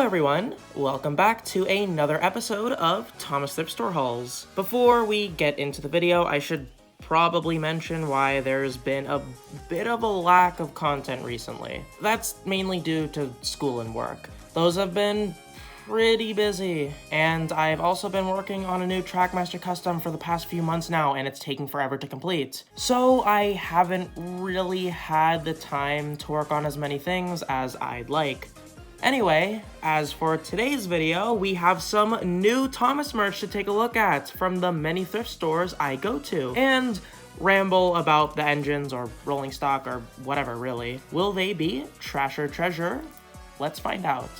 everyone, welcome back to another episode of Thomas Thrift Store Hauls. Before we get into the video, I should probably mention why there's been a bit of a lack of content recently. That's mainly due to school and work. Those have been pretty busy, and I've also been working on a new Trackmaster custom for the past few months now, and it's taking forever to complete. So I haven't really had the time to work on as many things as I'd like. Anyway, as for today's video, we have some new Thomas merch to take a look at from the many thrift stores I go to, and ramble about the engines or rolling stock or whatever really. Will they be trash or treasure? Let's find out.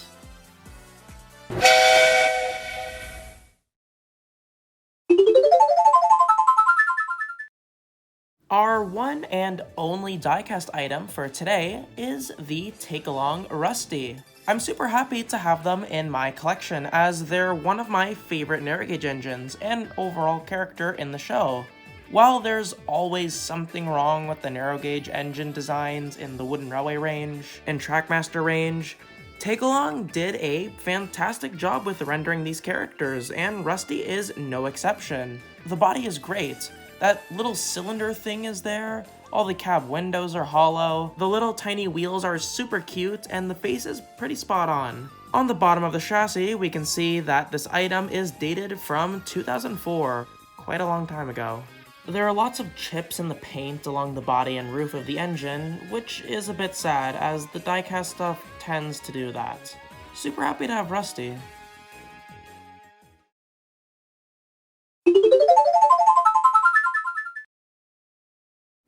Our one and only diecast item for today is the Take-Along Rusty. I'm super happy to have them in my collection as they're one of my favorite narrow gauge engines and overall character in the show. While there's always something wrong with the narrow gauge engine designs in the Wooden Railway range and Trackmaster range, Take-Along did a fantastic job with rendering these characters, and Rusty is no exception. The body is great. That little cylinder thing is there, all the cab windows are hollow, the little tiny wheels are super cute, and the face is pretty spot on. On the bottom of the chassis, we can see that this item is dated from 2004, quite a long time ago. There are lots of chips in the paint along the body and roof of the engine, which is a bit sad as the diecast stuff tends to do that. Super happy to have Rusty.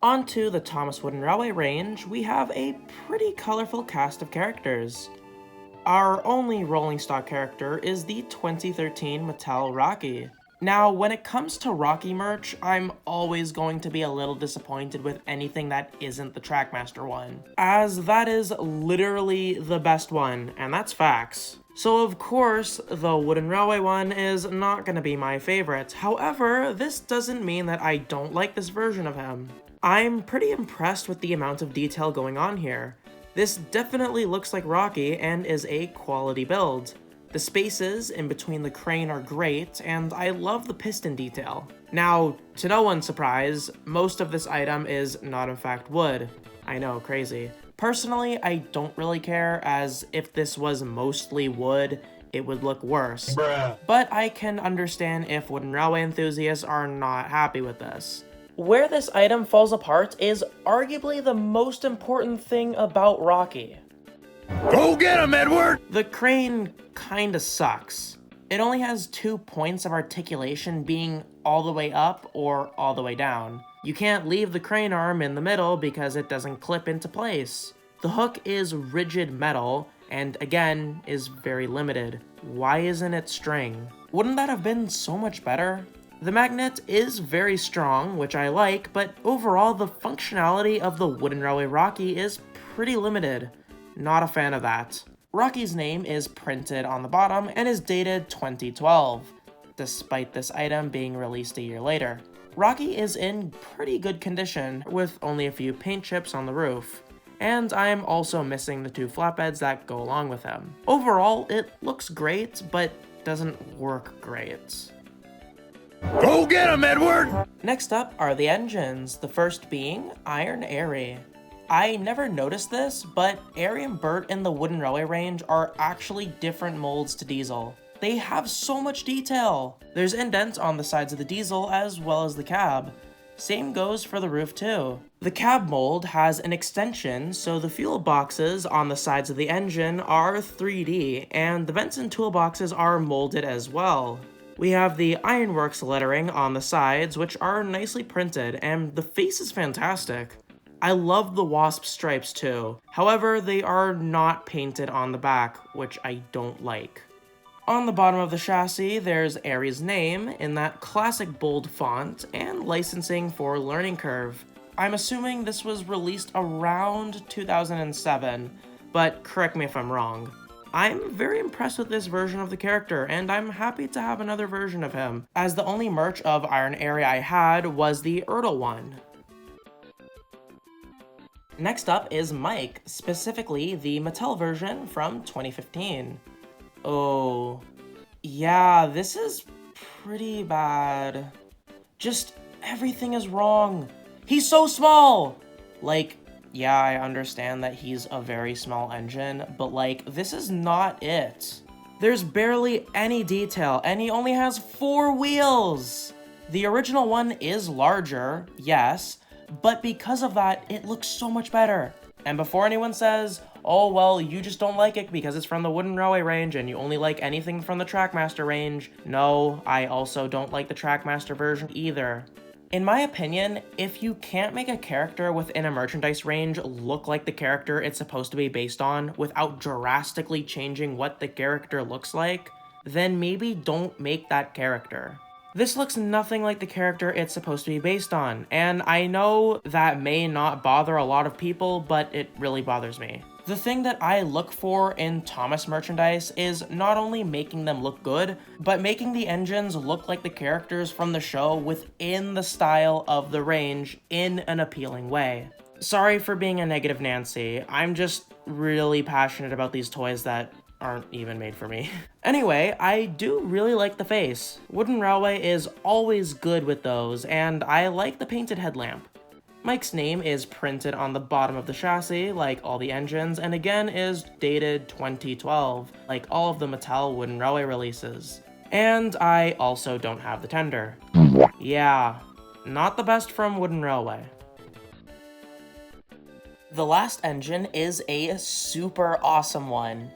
Onto the Thomas Wooden Railway range, we have a pretty colorful cast of characters. Our only rolling stock character is the 2013 Mattel Rocky. Now, when it comes to Rocky merch, I'm always going to be a little disappointed with anything that isn't the Trackmaster one, as that is literally the best one, and that's facts. So of course, the Wooden Railway one is not going to be my favorite. However, this doesn't mean that I don't like this version of him. I'm pretty impressed with the amount of detail going on here. This definitely looks like Rocky and is a quality build. The spaces in between the crane are great, and I love the piston detail. Now, to no one's surprise, most of this item is not in fact wood. I know, crazy. Personally, I don't really care, as if this was mostly wood, it would look worse. Bruh. But I can understand if Wooden Railway enthusiasts are not happy with this. Where this item falls apart is arguably the most important thing about Rocky. Go get him, Edward! The crane kinda sucks. It only has 2 points of articulation, being all the way up or all the way down. You can't leave the crane arm in the middle because it doesn't clip into place. The hook is rigid metal, and again, is very limited. Why isn't it string? Wouldn't that have been so much better? The magnet is very strong, which I like, but overall the functionality of the Wooden Railway Rocky is pretty limited. Not a fan of that. Rocky's name is printed on the bottom and is dated 2012, despite this item being released a year later. Rocky is in pretty good condition, with only a few paint chips on the roof. And I'm also missing the 2 flatbeds that go along with him. Overall, it looks great, but doesn't work great. Go get him, Edward! Next up are the engines, the first being Iron Arry. I never noticed this, but Arry and Bert in the Wooden Railway range are actually different molds to Diesel. They have so much detail! There's indents on the sides of the Diesel as well as the cab. Same goes for the roof too. The cab mold has an extension, so the fuel boxes on the sides of the engine are 3D, and the vents and toolboxes are molded as well. We have the Ironworks lettering on the sides, which are nicely printed, and the face is fantastic. I love the wasp stripes too. However, they are not painted on the back, which I don't like. On the bottom of the chassis, there's Arry's name in that classic bold font and licensing for Learning Curve. I'm assuming this was released around 2007, but correct me if I'm wrong. I'm very impressed with this version of the character, and I'm happy to have another version of him, as the only merch of Iron Arry I had was the Ertl one. Next up is Mike, specifically the Mattel version from 2015. Oh, yeah, this is pretty bad. Just everything is wrong. He's so small! Like, yeah, I understand that he's a very small engine, but like, this is not it. There's barely any detail, and he only has 4 wheels! The original one is larger, yes, but because of that, it looks so much better. And before anyone says, oh well, you just don't like it because it's from the Wooden Railway range and you only like anything from the Trackmaster range, no, I also don't like the Trackmaster version either. In my opinion, if you can't make a character within a merchandise range look like the character it's supposed to be based on without drastically changing what the character looks like, then maybe don't make that character. This looks nothing like the character it's supposed to be based on, and I know that may not bother a lot of people, but it really bothers me. The thing that I look for in Thomas merchandise is not only making them look good, but making the engines look like the characters from the show within the style of the range in an appealing way. Sorry for being a negative Nancy, I'm just really passionate about these toys that aren't even made for me. Anyway, I do really like the face. Wooden Railway is always good with those, and I like the painted headlamp. Mike's name is printed on the bottom of the chassis, like all the engines, and again is dated 2012, like all of the Mattel Wooden Railway releases. And I also don't have the tender. Yeah, not the best from Wooden Railway. The last engine is a super awesome one.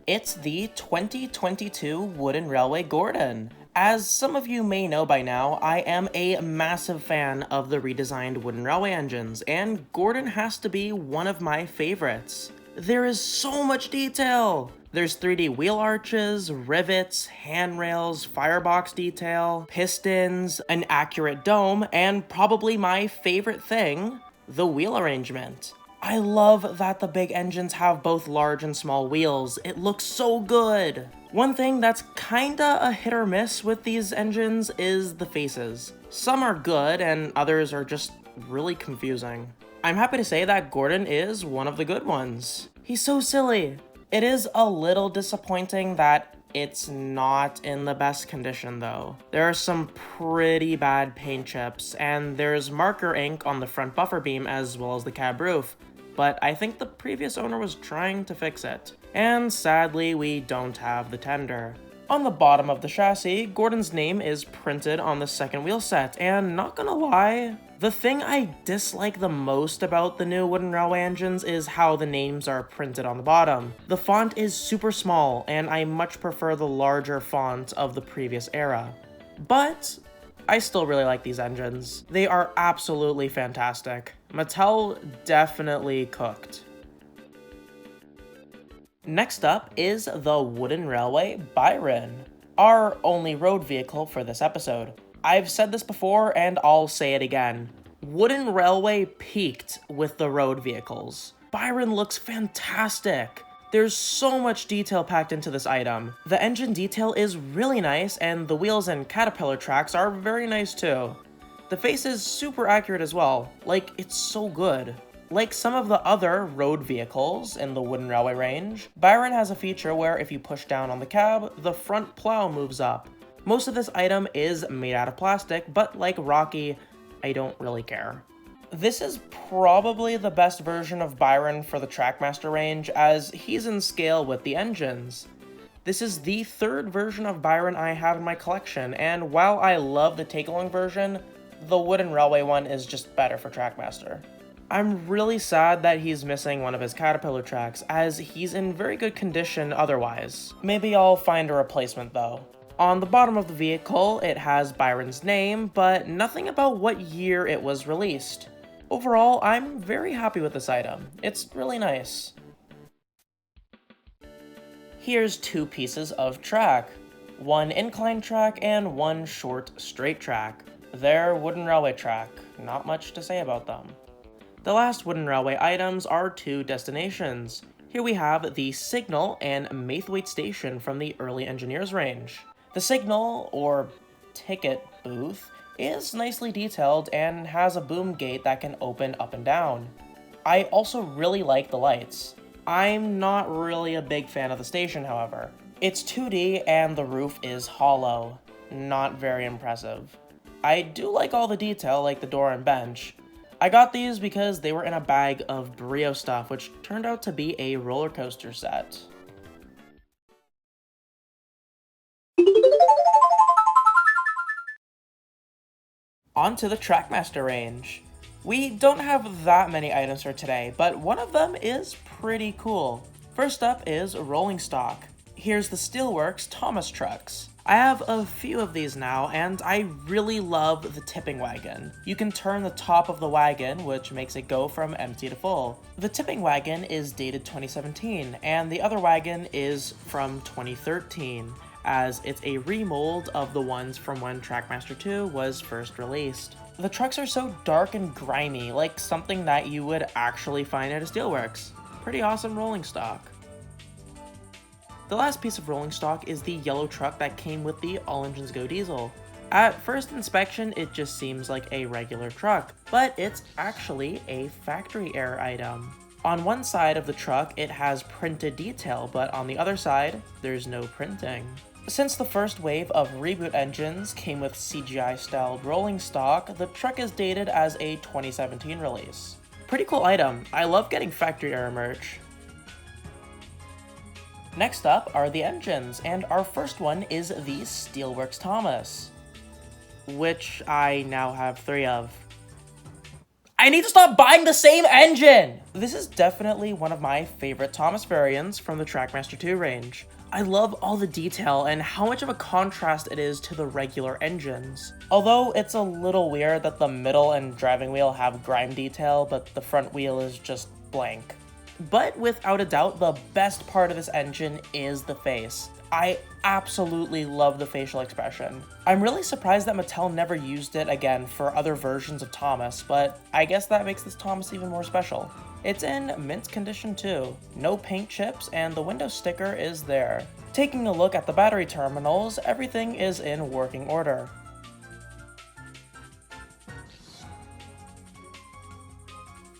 It's the 2022 Wooden Railway Gordon. As some of you may know by now, I am a massive fan of the redesigned Wooden Railway engines, and Gordon has to be one of my favorites. There is so much detail! There's 3D wheel arches, rivets, handrails, firebox detail, pistons, an accurate dome, and probably my favorite thing, the wheel arrangement. I love that the big engines have both large and small wheels. It looks so good. One thing that's kinda a hit or miss with these engines is the faces. Some are good and others are just really confusing. I'm happy to say that Gordon is one of the good ones. He's so silly. It is a little disappointing that it's not in the best condition though. There are some pretty bad paint chips, and there's marker ink on the front buffer beam as well as the cab roof, but I think the previous owner was trying to fix it. And sadly, we don't have the tender. On the bottom of the chassis, Gordon's name is printed on the second wheel set, and not gonna lie, the thing I dislike the most about the new Wooden Railway engines is how the names are printed on the bottom. The font is super small, and I much prefer the larger font of the previous era. But I still really like these engines. They are absolutely fantastic. Mattel definitely cooked. Next up is the Wooden Railway Byron, our only road vehicle for this episode. I've said this before and I'll say it again. Wooden Railway peaked with the road vehicles. Byron looks fantastic. There's so much detail packed into this item. The engine detail is really nice, and the wheels and caterpillar tracks are very nice too. The face is super accurate as well, like it's so good. Like some of the other road vehicles in the Wooden Railway range, Byron has a feature where if you push down on the cab, the front plow moves up. Most of this item is made out of plastic, but like Rocky, I don't really care. This is probably the best version of Byron for the Trackmaster range, as he's in scale with the engines. This is the third version of Byron I have in my collection, and while I love the take-along version, the Wooden Railway one is just better for Trackmaster. I'm really sad that he's missing one of his caterpillar tracks, as he's in very good condition otherwise. Maybe I'll find a replacement though. On the bottom of the vehicle, it has Byron's name, but nothing about what year it was released. Overall, I'm very happy with this item. It's really nice. Here's 2 pieces of track. One incline track and one short straight track. They're Wooden Railway track, not much to say about them. The last Wooden Railway items are 2 destinations. Here we have the Signal and Maithwaite Station from the early Engineers range. The Signal, or ticket booth, is nicely detailed and has a boom gate that can open up and down. I also really like the lights. I'm not really a big fan of the station, however. It's 2D and the roof is hollow. Not very impressive. I do like all the detail, like the door and bench. I got these because they were in a bag of Brio stuff, which turned out to be a roller coaster set. On to the Trackmaster range. We don't have that many items for today, but one of them is pretty cool. First up is rolling stock. Here's the Steelworks Thomas trucks. I have a few of these now, and I really love the tipping wagon. You can turn the top of the wagon, which makes it go from empty to full. The tipping wagon is dated 2017, and the other wagon is from 2013, as it's a remold of the ones from when Trackmaster 2 was first released. The trucks are so dark and grimy, like something that you would actually find at a Steelworks. Pretty awesome rolling stock. The last piece of rolling stock is the yellow truck that came with the All Engines Go diesel. At first inspection, it just seems like a regular truck, but it's actually a factory error item. On one side of the truck, it has printed detail, but on the other side, there's no printing. Since the first wave of reboot engines came with CGI-styled rolling stock, the truck is dated as a 2017 release. Pretty cool item. I love getting factory error merch. Next up are the engines, and our first one is the Steelworks Thomas, which I now have 3 of. I need to stop buying the same engine! This is definitely one of my favorite Thomas variants from the Trackmaster 2 range. I love all the detail and how much of a contrast it is to the regular engines. Although it's a little weird that the middle and driving wheel have grime detail, but the front wheel is just blank. But without a doubt, the best part of this engine is the face. I absolutely love the facial expression. I'm really surprised that Mattel never used it again for other versions of Thomas, but I guess that makes this Thomas even more special. It's in mint condition too. No paint chips, and the window sticker is there. Taking a look at the battery terminals, everything is in working order.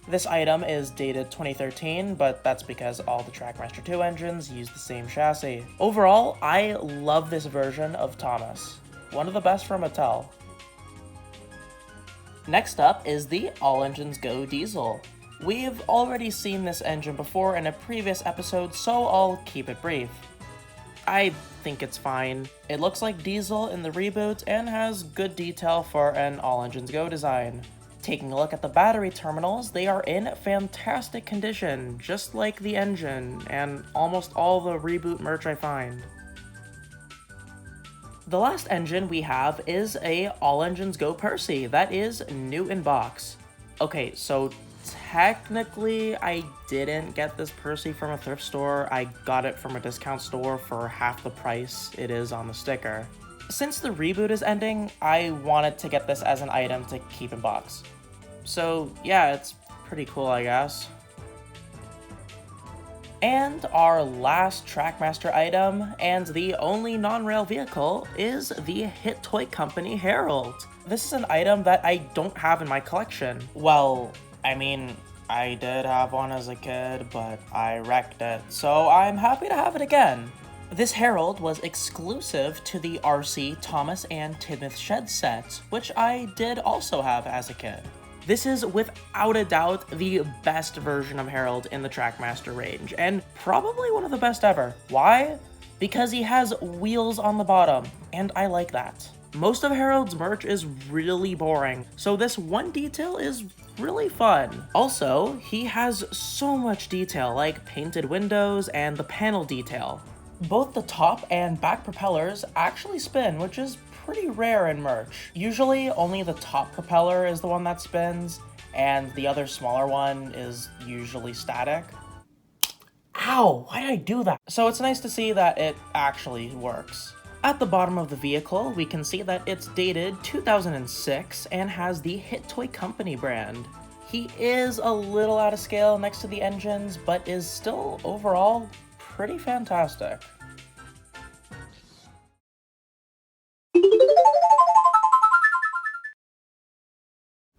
This item is dated 2013, but that's because all the Trackmaster 2 engines use the same chassis. Overall, I love this version of Thomas. One of the best from Mattel. Next up is the All Engines Go diesel. We've already seen this engine before in a previous episode, so I'll keep it brief. I think it's fine. It looks like diesel in the reboot and has good detail for an All Engines Go design. Taking a look at the battery terminals, they are in fantastic condition, just like the engine and almost all the reboot merch I find. The last engine we have is a All Engines Go Percy that is new in box. Okay, so technically I didn't get this Percy from a thrift store. I got it from a discount store for half the price it is on the sticker. Since the reboot is ending, I wanted to get this as an item to keep in box. So yeah, it's pretty cool, I guess. And our last Trackmaster item, and the only non-rail vehicle, is the hit toy company Harold. This is an item that I don't have in my collection. Well, I mean, I did have one as a kid, but I wrecked it, so I'm happy to have it again. This Harold was exclusive to the RC Thomas and Tidmouth Shed set, which I did also have as a kid. This is without a doubt the best version of Harold in the Trackmaster range, and probably one of the best ever. Why? Because he has wheels on the bottom, and I like that. Most of Harold's merch is really boring, so this one detail is really fun. Also, he has so much detail, like painted windows and the panel detail. Both the top and back propellers actually spin, which is pretty rare in merch. Usually only the top propeller is the one that spins, and the other smaller one is usually static. Ow, why did I do that? So it's nice to see that it actually works. At the bottom of the vehicle, we can see that it's dated 2006 and has the Hit Toy Company brand. He is a little out of scale next to the engines, but is still overall pretty fantastic.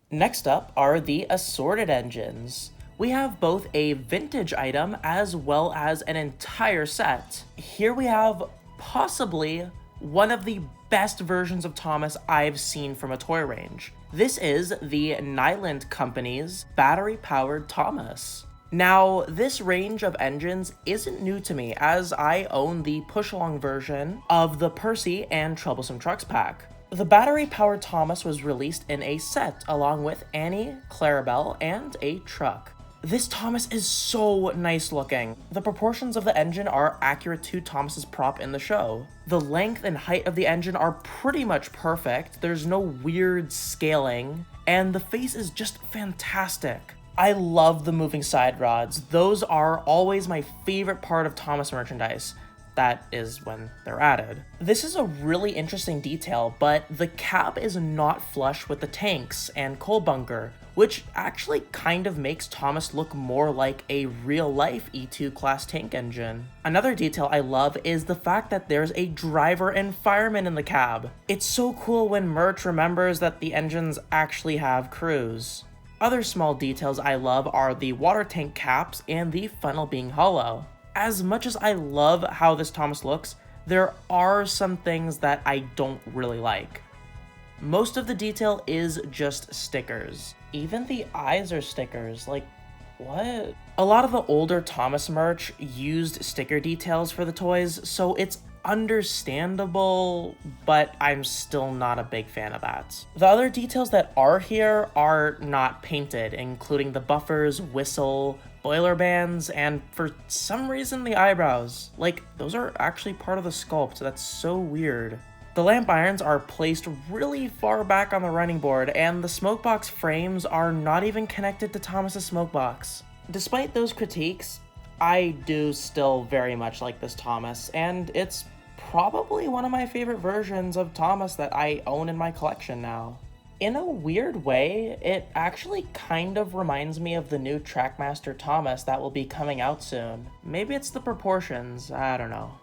Next up are the assorted engines. We have both a vintage item as well as an entire set. Here we have possibly one of the best versions of Thomas I've seen from a toy range. This is the Nyland Company's battery-powered Thomas. Now, this range of engines isn't new to me, as I own the push-along version of the Percy and Troublesome Trucks pack. The battery-powered Thomas was released in a set along with Annie, Clarabelle, and a truck. This Thomas is so nice looking. The proportions of the engine are accurate to Thomas's prop in the show. The length and height of the engine are pretty much perfect, there's no weird scaling, and the face is just fantastic. I love the moving side rods. Those are always my favorite part of Thomas merchandise. That is when they're added. This is a really interesting detail, but the cab is not flush with the tanks and coal bunker, which actually kind of makes Thomas look more like a real-life E2 class tank engine. Another detail I love is the fact that there's a driver and fireman in the cab. It's so cool when merch remembers that the engines actually have crews. Other small details I love are the water tank caps and the funnel being hollow. As much as I love how this Thomas looks, there are some things that I don't really like. Most of the detail is just stickers. Even the eyes are stickers, like, what? A lot of the older Thomas merch used sticker details for the toys, so it's understandable, but I'm still not a big fan of that. The other details that are here are not painted, including the buffers, whistle, boiler bands, and for some reason the eyebrows. Like, those are actually part of the sculpt, that's so weird. The lamp irons are placed really far back on the running board, and the smokebox frames are not even connected to Thomas's smokebox. Despite those critiques, I do still very much like this Thomas, and it's probably one of my favorite versions of Thomas that I own in my collection now. In a weird way, it actually kind of reminds me of the new Trackmaster Thomas that will be coming out soon. Maybe it's the proportions, I don't know.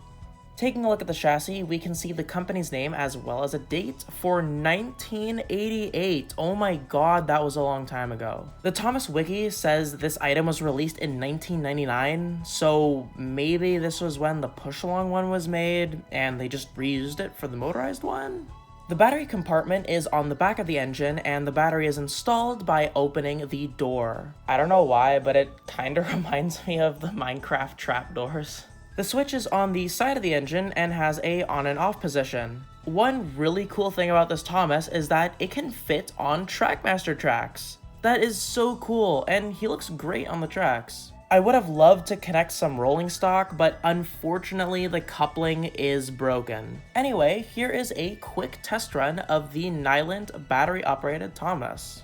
Taking a look at the chassis, we can see the company's name as well as a date for 1988. Oh my god, that was a long time ago. The Thomas Wiki says this item was released in 1999, so maybe this was when the push-along one was made and they just reused it for the motorized one? The battery compartment is on the back of the engine, and the battery is installed by opening the door. I don't know why, but it kinda reminds me of the Minecraft trapdoors. The switch is on the side of the engine and has a on and off position. One really cool thing about this Thomas is that it can fit on Trackmaster tracks. That is so cool, and he looks great on the tracks. I would have loved to connect some rolling stock, but unfortunately the coupling is broken. Anyway, here is a quick test run of the Nyland battery-operated Thomas.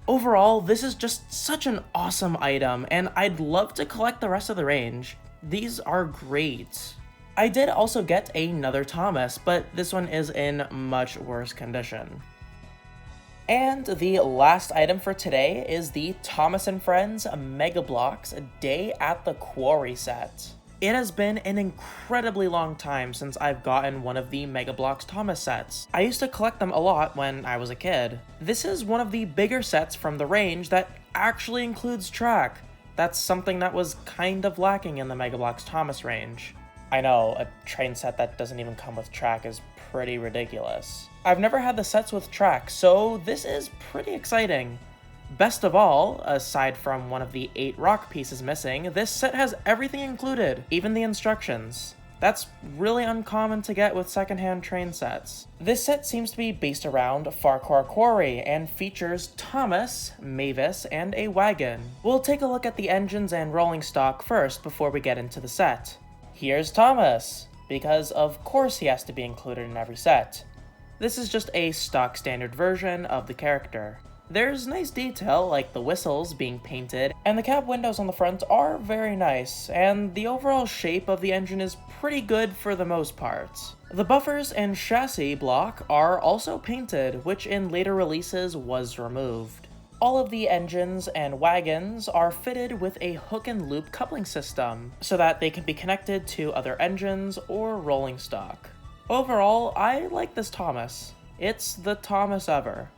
Overall, this is just such an awesome item, and I'd love to collect the rest of the range. These are great. I did also get another Thomas, but this one is in much worse condition. And the last item for today is the Thomas & Friends Mega Bloks Day at the Quarry set. It has been an incredibly long time since I've gotten one of the Mega Bloks Thomas sets. I used to collect them a lot when I was a kid. This is one of the bigger sets from the range that actually includes track. That's something that was kind of lacking in the Mega Bloks Thomas range. I know, a train set that doesn't even come with track is pretty ridiculous. I've never had the sets with track, so this is pretty exciting. Best of all, aside from one of the 8 rock pieces missing, this set has everything included, even the instructions. That's really uncommon to get with secondhand train sets. This set seems to be based around Farquhar Quarry and features Thomas, Mavis, and a wagon. We'll take a look at the engines and rolling stock first before we get into the set. Here's Thomas, because of course he has to be included in every set. This is just a stock standard version of the character. There's nice detail, like the whistles being painted, and the cab windows on the front are very nice, and the overall shape of the engine is pretty good for the most part. The buffers and chassis block are also painted, which in later releases was removed. All of the engines and wagons are fitted with a hook and loop coupling system so that they can be connected to other engines or rolling stock. Overall, I like this Thomas. It's the Thomas ever.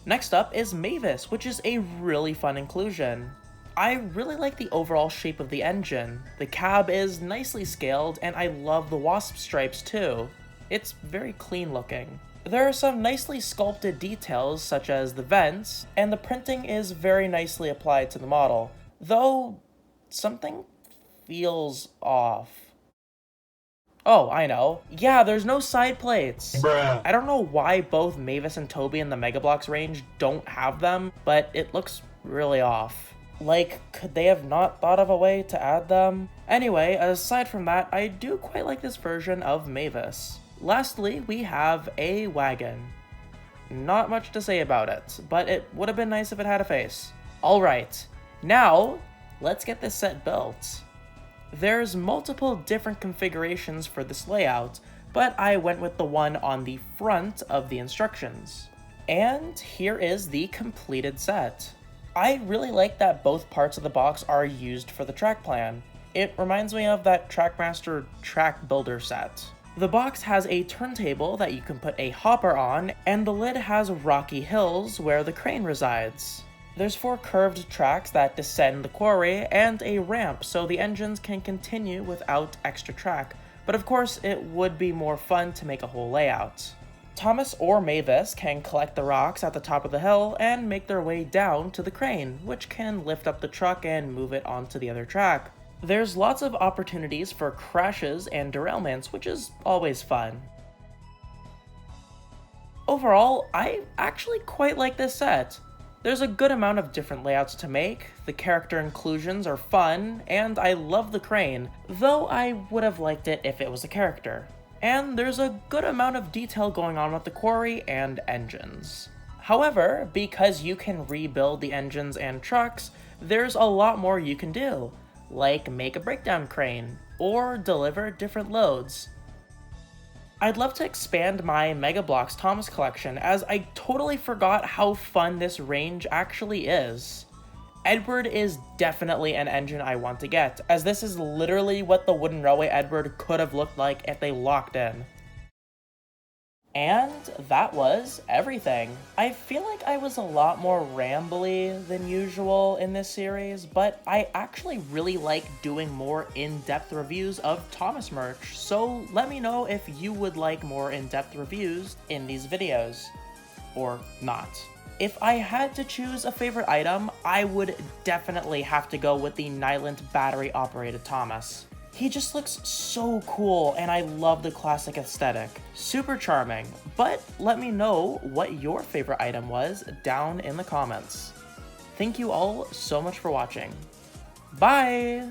Next up is Mavis, which is a really fun inclusion. I really like the overall shape of the engine. The cab is nicely scaled, and I love the wasp stripes too. It's very clean looking. There are some nicely sculpted details such as the vents, and the printing is very nicely applied to the model, though something feels off. Oh, I know. Yeah, there's no side plates. Bruh. I don't know why both Mavis and Toby in the Mega Bloks range don't have them, but it looks really off. Like, could they have not thought of a way to add them? Anyway, aside from that, I do quite like this version of Mavis. Lastly, we have a wagon. Not much to say about it, but it would have been nice if it had a face. Alright, now, let's get this set built. There's multiple different configurations for this layout, but I went with the one on the front of the instructions. And here is the completed set. I really like that both parts of the box are used for the track plan. It reminds me of that Trackmaster track builder set. The box has a turntable that you can put a hopper on, and the lid has rocky hills where the crane resides. There's 4 curved tracks that descend the quarry, and a ramp so the engines can continue without extra track, but of course it would be more fun to make a whole layout. Thomas or Mavis can collect the rocks at the top of the hill and make their way down to the crane, which can lift up the truck and move it onto the other track. There's lots of opportunities for crashes and derailments, which is always fun. Overall, I actually quite like this set. There's a good amount of different layouts to make, the character inclusions are fun, and I love the crane, though I would have liked it if it was a character. And there's a good amount of detail going on with the quarry and engines. However, because you can rebuild the engines and trucks, there's a lot more you can do, like make a breakdown crane, or deliver different loads. I'd love to expand my Mega Bloks Thomas collection, as I totally forgot how fun this range actually is. Edward is definitely an engine I want to get, as this is literally what the wooden railway Edward could have looked like if they locked in. And that was everything. I feel like I was a lot more rambly than usual in this series, but I actually really like doing more in-depth reviews of Thomas merch, so let me know if you would like more in-depth reviews in these videos. Or not. If I had to choose a favorite item, I would definitely have to go with the Nylint battery-operated Thomas. He just looks so cool, and I love the classic aesthetic. Super charming, but let me know what your favorite item was down in the comments. Thank you all so much for watching. Bye!